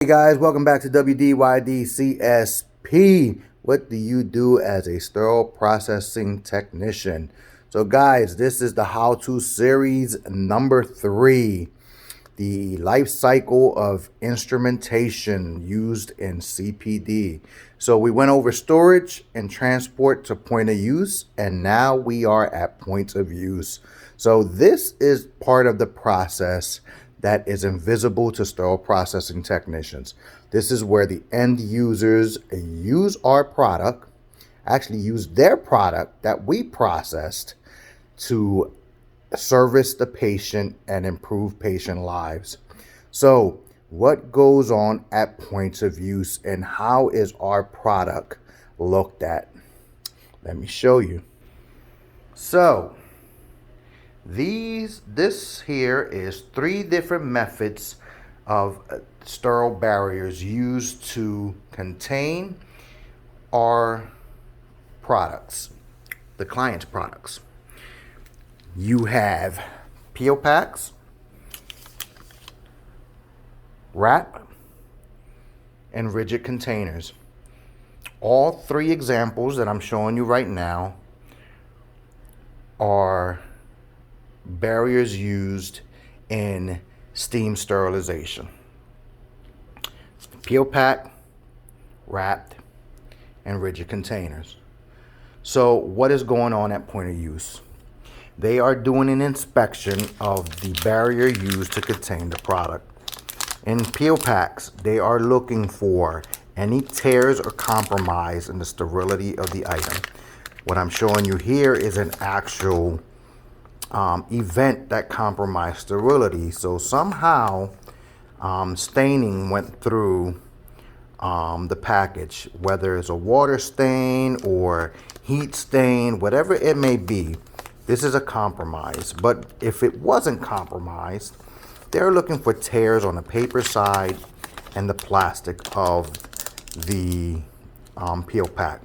Hey guys, welcome back to W.D.Y.D. CSP. What do you do as a sterile processing technician? So guys, this is the how-to series number 3. The life cycle of instrumentation used in CPD. So we went over storage and transport to point of use, and now we are at point of use. So this is part of the process that is invisible to sterile processing technicians. This is where the end users use our product, actually use their product that we processed to service the patient and improve patient lives. So what goes on at points of use and how is our product looked at? Let me show you. So this here is 3 different methods of sterile barriers used to contain our products, the client's products. You have peel packs, wrap, and rigid containers. All 3 examples that I'm showing you right now are barriers used in steam sterilization. Peel pack, wrapped, and rigid containers. So what is going on at point of use? They are doing an inspection of the barrier used to contain the product. In peel packs, they are looking for any tears or compromise in the sterility of the item. What I'm showing you here is an actual event that compromised sterility. So somehow staining went through the package, whether it's a water stain or heat stain, whatever it may be. This is a compromise. But if it wasn't compromised, they're looking for tears on the paper side and the plastic of the peel pack.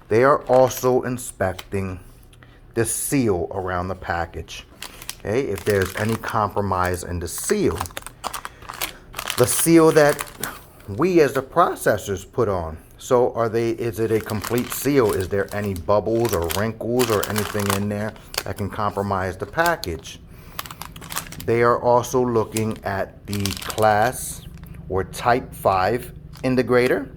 They are also inspecting the seal around the package. Okay, if there's any compromise in the seal that we as the processors put on. So is it a complete seal? Is there any bubbles or wrinkles or anything in there that can compromise the package? They are also looking at the class or type 5 integrator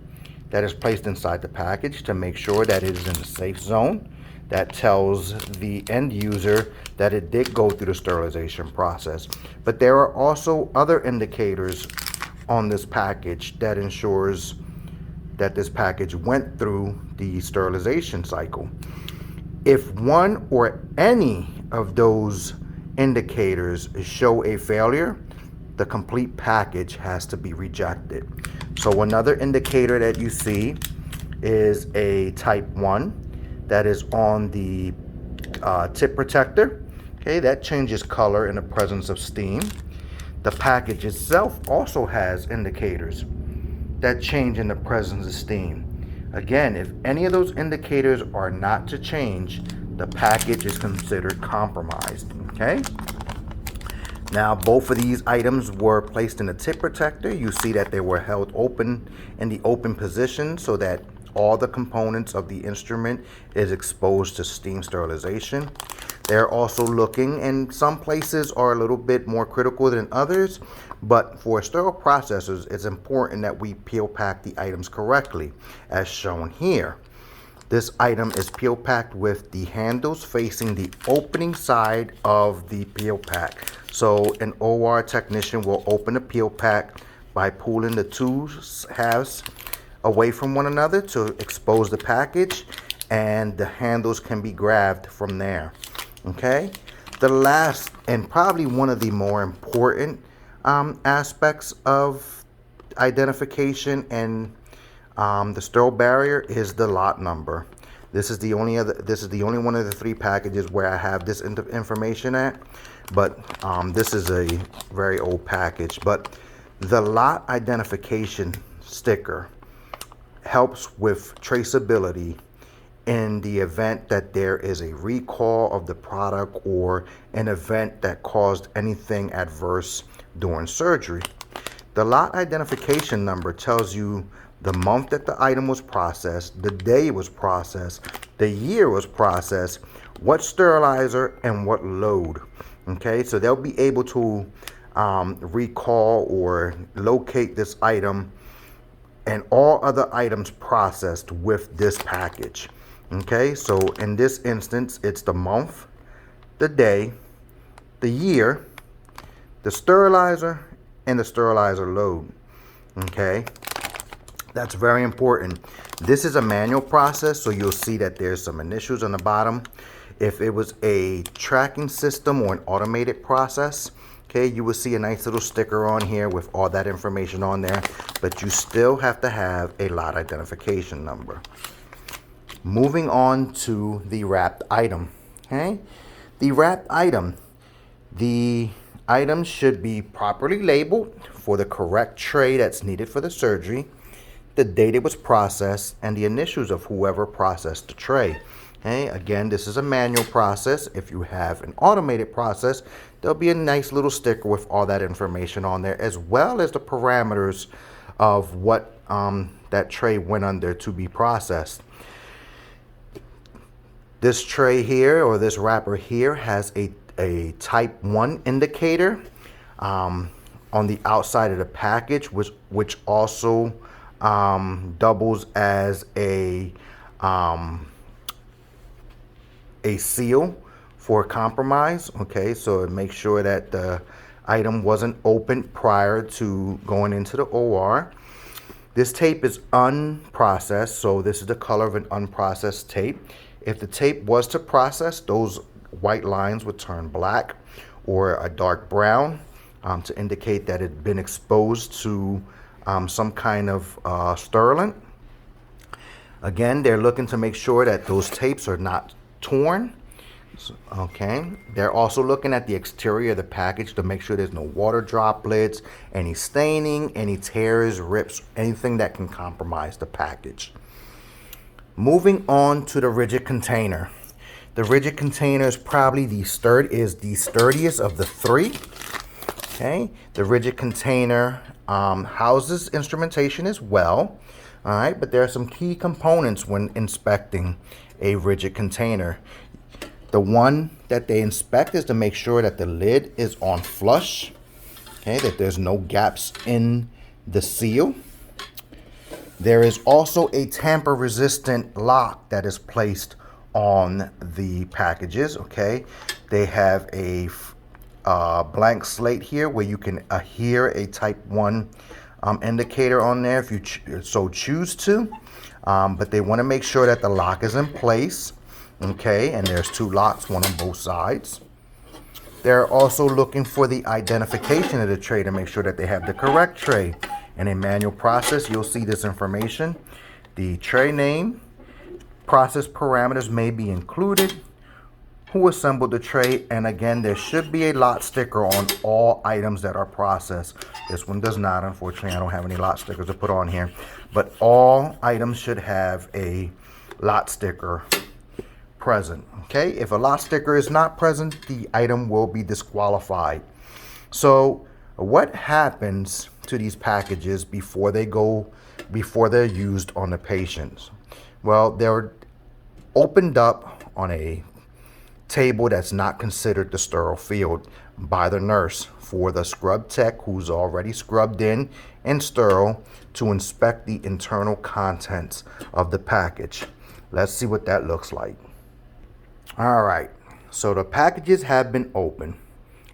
that is placed inside the package to make sure that it is in the safe zone. That tells the end user that it did go through the sterilization process. But there are also other indicators on this package that ensures that this package went through the sterilization cycle. If one or any of those indicators show a failure, the complete package has to be rejected. So another indicator that you see is a type 1 that is on the tip protector. Okay, that changes color in the presence of steam. The package itself also has indicators that change in the presence of steam. Again, if any of those indicators are not to change, the package is considered compromised. Okay? Now, both of these items were placed in a tip protector. You see that they were held open in the open position so that all the components of the instrument is exposed to steam sterilization. They're also looking, and some places are a little bit more critical than others, but for sterile processors, it's important that we peel pack the items correctly, as shown here. This item is peel packed with the handles facing the opening side of the peel pack. So an OR technician will open the peel pack by pulling the 2 halves away from one another to expose the package, and the handles can be grabbed from there. Okay, the last and probably one of the more important aspects of identification and the sterile barrier is the lot number. This is the only one of the 3 packages where I have this information at, but this is a very old package. But the lot identification sticker helps with traceability in the event that there is a recall of the product or an event that caused anything adverse during surgery. The lot identification number tells you the month that the item was processed, the day it was processed, the year it was processed, what sterilizer, and what load. Okay, so they'll be able to recall or locate this item and all other items processed with this package. Okay, so in this instance, it's the month, the day, the year, the sterilizer, and the sterilizer load. Okay, that's very important. This is a manual process, so you'll see that there's some initials on the bottom. If it was a tracking system or an automated process, okay, you will see a nice little sticker on here with all that information on there, but you still have to have a lot identification number. Moving on to the wrapped item. Okay, the wrapped item. The items should be properly labeled for the correct tray that's needed for the surgery, the date it was processed, and the initials of whoever processed the tray. Okay, again, this is a manual process. If you have an automated process, there'll be a nice little sticker with all that information on there, as well as the parameters of what that tray went under to be processed. This tray here, or this wrapper here, has a type 1 indicator on the outside of the package, which also doubles as a seal for compromise. Okay, so it makes sure that the item wasn't opened prior to going into the OR. This tape is unprocessed, so this is the color of an unprocessed tape. If the tape was to process, those white lines would turn black or a dark brown to indicate that it had been exposed to some kind of sterilant. Again, they're looking to make sure that those tapes are not torn. Okay, they're also looking at the exterior of the package to make sure there's no water droplets, any staining, any tears, rips, anything that can compromise the package. Moving on to the rigid container. The rigid container is probably the sturdiest of the three. Okay, the rigid container houses instrumentation as well. All right, but there are some key components when inspecting a rigid container. The one that they inspect is to make sure that the lid is on flush, okay, that there's no gaps in the seal. There is also a tamper-resistant lock that is placed on the packages, okay. They have a blank slate here where you can adhere a type 1 indicator on there if you so choose to, but they want to make sure that the lock is in place. Okay, and there's two locks, one on both sides. They're also looking for the identification of the tray to make sure that they have the correct tray. In a manual process, you'll see this information. The tray name, process parameters may be included, who assembled the tray, and again, there should be a lot sticker on all items that are processed. This one does not, unfortunately. I don't have any lot stickers to put on here, but all items should have a lot sticker present. Okay, if a lot sticker is not present, the item will be disqualified. So what happens to these packages before they're used on the patients? Well, they're opened up on a table that's not considered the sterile field by the nurse for the scrub tech, who's already scrubbed in and sterile, to inspect the internal contents of the package. Let's see what that looks like. All right, so the packages have been opened,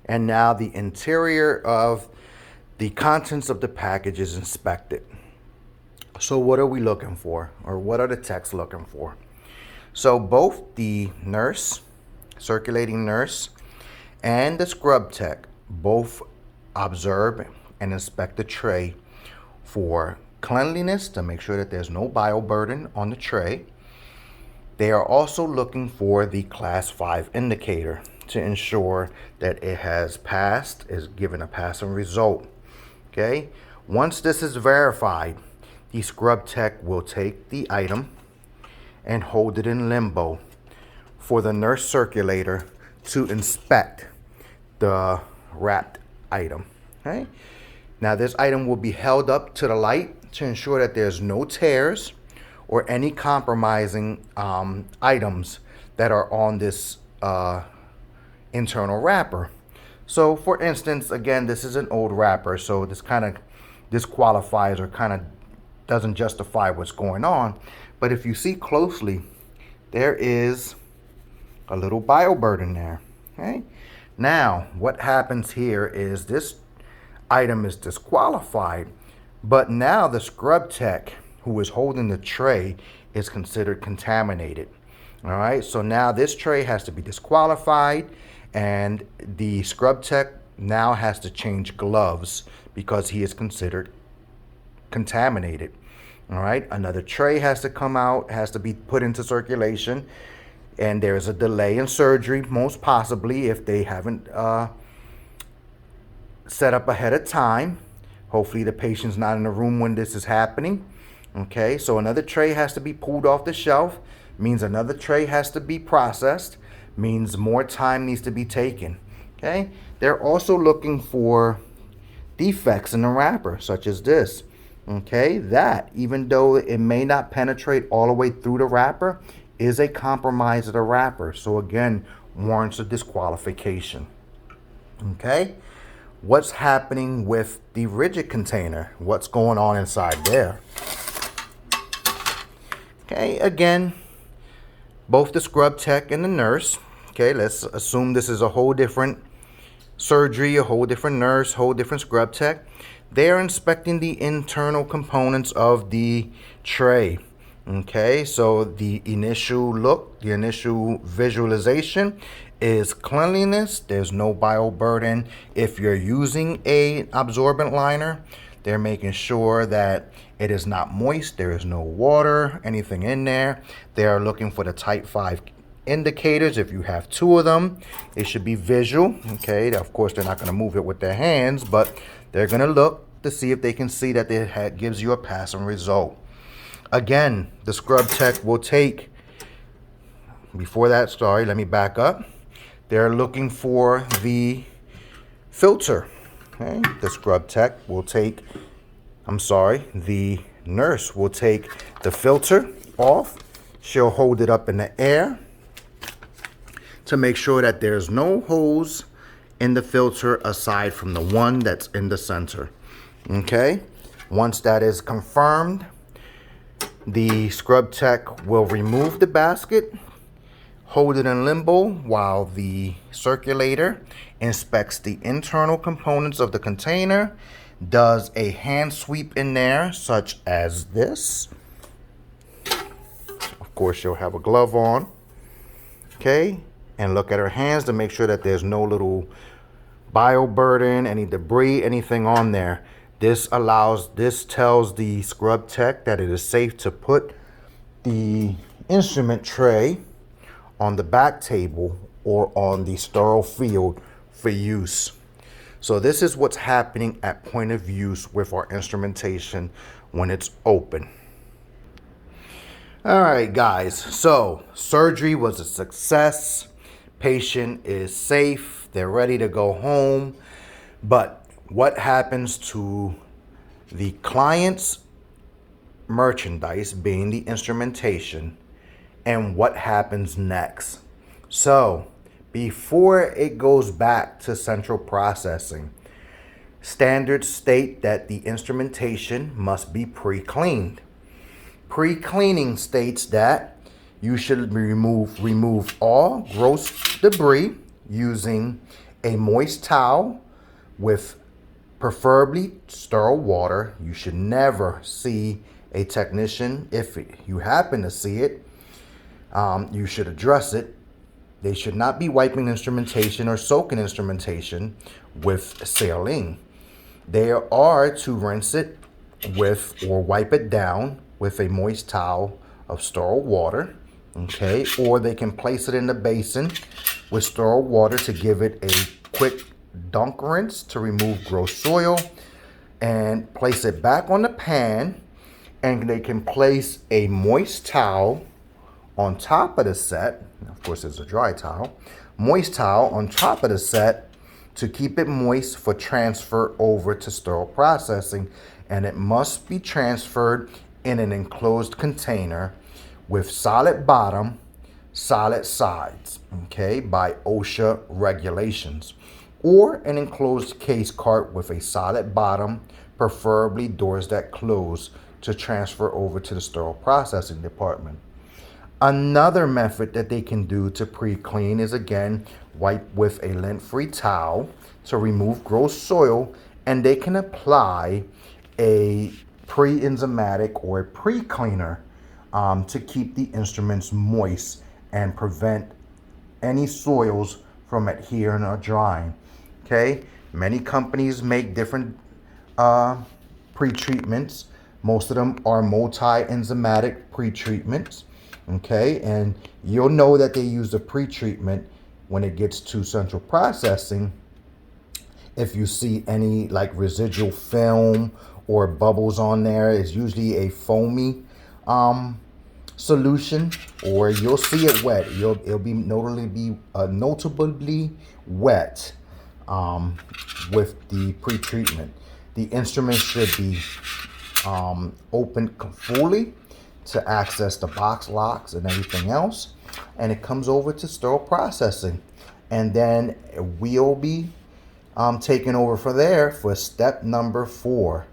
and now the interior of the contents of the package is inspected. So what are we looking for, or what are the techs looking for? So both the nurse, circulating nurse, and the scrub tech both observe and inspect the tray for cleanliness to make sure that there's no bioburden on the tray. They are also looking for the class 5 indicator to ensure that it has passed, is given a passing result. Okay, once this is verified, the scrub tech will take the item and hold it in limbo for the nurse circulator to inspect the wrapped item. Okay, Now this item will be held up to the light to ensure that there's no tears or any compromising items that are on this internal wrapper. So for instance, again, this is an old wrapper, so this kind of disqualifies or kind of doesn't justify what's going on. But if you see closely, there is a little BioBird in there. Okay. Now, what happens here is this item is disqualified, but now the scrub tech who is holding the tray is considered contaminated. All right, so now this tray has to be disqualified, and the scrub tech now has to change gloves because he is considered contaminated. All right, another tray has to come out, has to be put into circulation, and there's a delay in surgery, most possibly if they haven't set up ahead of time. Hopefully the patient's not in the room when this is happening. Okay, so another tray has to be pulled off the shelf, means another tray has to be processed, means more time needs to be taken. Okay, they're also looking for defects in the wrapper, such as this. Okay, that, even though it may not penetrate all the way through the wrapper, is a compromise of the wrapper. So again, warrants a disqualification. Okay, what's happening with the rigid container? What's going on inside there? Okay, again, both the scrub tech and the nurse. Okay, let's assume this is a whole different surgery, a whole different nurse, whole different scrub tech. They're inspecting the internal components of the tray. Okay, so the initial look, the initial visualization is cleanliness. There's no bioburden. If you're using a absorbent liner, they're making sure that it is not moist. There is no water, anything in there. They are looking for the type 5 indicators. If you have 2 of them, it should be visual. Okay, of course, they're not going to move it with their hands, but they're going to look to see if they can see that it gives you a passing result. Again, the scrub tech will take, before that, sorry, let me back up. They're looking for the filter. Okay, the scrub tech will take, the nurse will take the filter off. She'll hold it up in the air to make sure that there's no holes in the filter aside from the one that's in the center. Okay, once that is confirmed, the scrub tech will remove the basket, hold it in limbo while the circulator inspects the internal components of the container, does a hand sweep in there, such as this. Of course, she'll have a glove on. Okay, and look at her hands to make sure that there's no little bioburden, any debris, anything on there. This tells the scrub tech that it is safe to put the instrument tray on the back table or on the sterile field for use. So this is what's happening at point of use with our instrumentation when it's open. All right, guys, so surgery was a success. Patient is safe. They're ready to go home. But what happens to the client's merchandise, being the instrumentation, and what happens next? So before it goes back to central processing, standards state that the instrumentation must be pre-cleaned. Pre-cleaning states that you should remove all gross debris using a moist towel with preferably sterile water. You should never see a technician. If you happen to see it, you should address it. They should not be wiping instrumentation or soaking instrumentation with saline. They are to rinse it with or wipe it down with a moist towel of sterile water. Okay, or they can place it in the basin with sterile water to give it a quick dunk rinse to remove gross soil, and place it back on the pan, and they can place a moist towel on top of the set. Of course, it's a dry towel. Moist towel on top of the set to keep it moist for transfer over to sterile processing, and it must be transferred in an enclosed container with solid bottom, solid sides, okay, by OSHA regulations, or an enclosed case cart with a solid bottom, preferably doors that close, to transfer over to the sterile processing department. Another method that they can do to pre-clean is, again, wipe with a lint-free towel to remove gross soil, and they can apply a pre-enzymatic or a pre-cleaner to keep the instruments moist and prevent any soils from adhering or drying. Okay, many companies make different pre-treatments. Most of them are multi-enzymatic pre-treatments. Okay, and you'll know that they use the pre-treatment when it gets to central processing if you see any like residual film or bubbles on there. It's usually a foamy solution, or you'll see it wet. It'll be notably wet with the pre-treatment. The instrument should be opened fully to access the box locks and everything else, and it comes over to sterile processing, and then we'll be taking over for there for step number 4,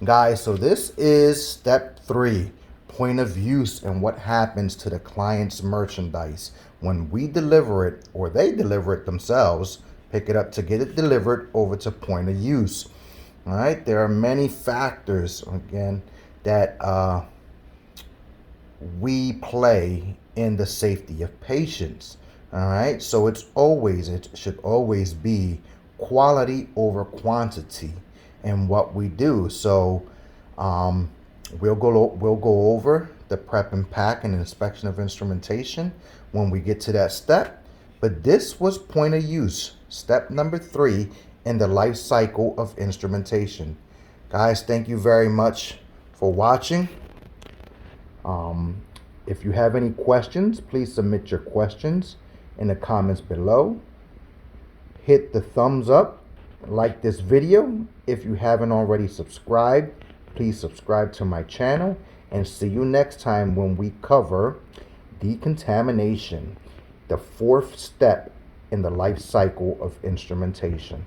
guys. So this is step 3, point of use, and what happens to the client's merchandise when we deliver it, or they deliver it themselves, pick it up to get it delivered over to point of use. All right, there are many factors, again, that we play in the safety of patients. All right, so it should always be quality over quantity in what we do. So we'll go over the prep and pack and inspection of instrumentation when we get to that step. But this was point of use, step number 3 in the life cycle of instrumentation. Guys, thank you very much for watching. If you have any questions, please submit your questions in the comments below. Hit the thumbs up, like this video. If you haven't already subscribed, please subscribe to my channel, and see you next time when we cover decontamination, the 4th step in the life cycle of instrumentation.